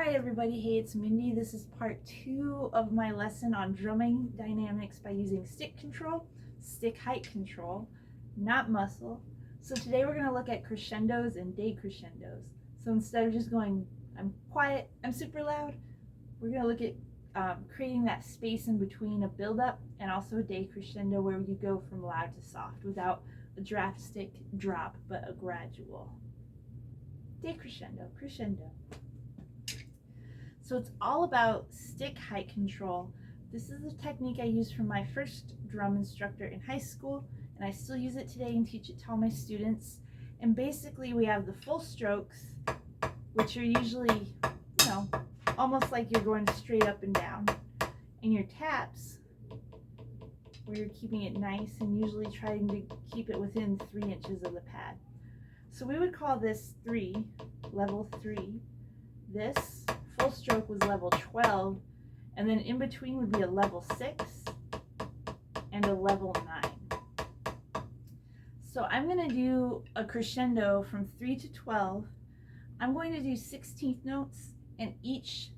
Alright everybody, hey, it's Mindy. This is part 2 of my lesson on drumming dynamics by using stick control, stick height control, not muscle. So today we're going to look at crescendos and decrescendos. So instead of just going, I'm quiet, I'm super loud, we're going to look at creating that space in between a build-up and also a decrescendo where you go from loud to soft without a drastic drop, but a gradual. Decrescendo, crescendo. So it's all about stick height control. This is a technique I used from my first drum instructor in high school, and I still use it today and teach it to all my students. And basically we have the full strokes, which are usually, almost like you're going straight up and down. And your taps, where you're keeping it nice and usually trying to keep it within 3 inches of the pad. So we would call this 3, level 3. This full stroke was level 12, and then in between would be a level 6 and a level 9. So I'm going to do a crescendo from 3 to 12. I'm going to do 16th notes, and each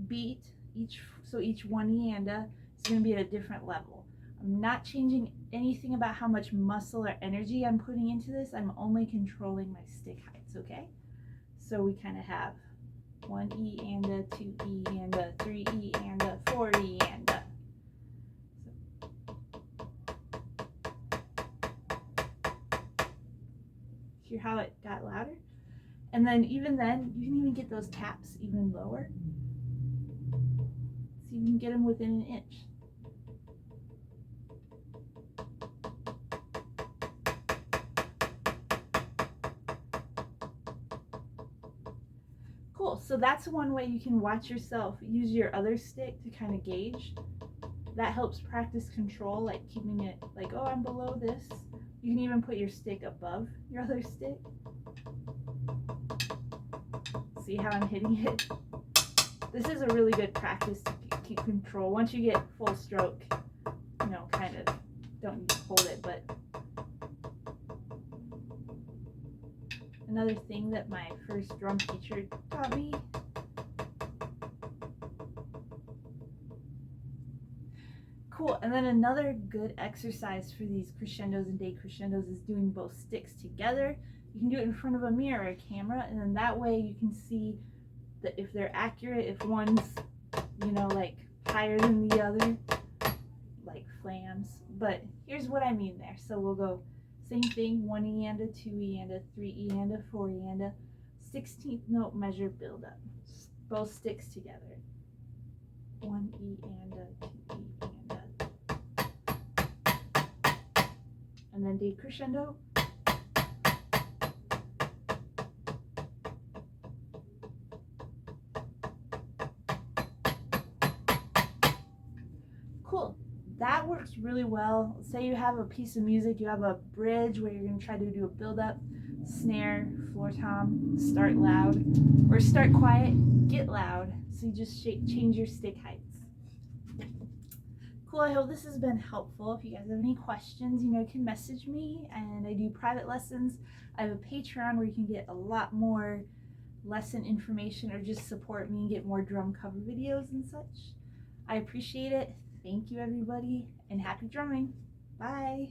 beat, each 1 yanda is going to be at a different level. I'm not changing anything about how much muscle or energy I'm putting into this. I'm only controlling my stick heights, okay? So we kind of have 1 E yanda, 2 E yanda, 3 E yanda, 4 E yanda. Hear how it got louder? And then even then, you can even get those taps even lower. So you can get them within an inch. Cool, so that's one way you can watch yourself use your other stick to kind of gauge. That helps practice control, like keeping it like, oh, I'm below this. You can even put your stick above your other stick. See how I'm hitting it? This is a really good practice to keep control. Once you get full stroke, kind of don't need to hold it, but another thing that my first drum teacher taught me. Cool, and then another good exercise for these crescendos and decrescendos is doing both sticks together. You can do it in front of a mirror or a camera, and then that way you can see that if they're accurate, if one's, like higher than the other, like flams. But here's what I mean there. So we'll go same thing, 1 E yanda, 2 E yanda, 3 E yanda, 4 E yanda, 16th note measure build up. Both sticks together. 1 E yanda, 2 E yanda. And then decrescendo. Cool. That works really well. Say you have a piece of music, you have a bridge where you're going to try to do a build-up, snare, floor tom, start loud, or start quiet, get loud. So you just change your stick heights. Cool, I hope this has been helpful. If you guys have any questions, you can message me, and I do private lessons. I have a Patreon where you can get a lot more lesson information or just support me and get more drum cover videos and such. I appreciate it. Thank you, everybody, and happy drumming. Bye.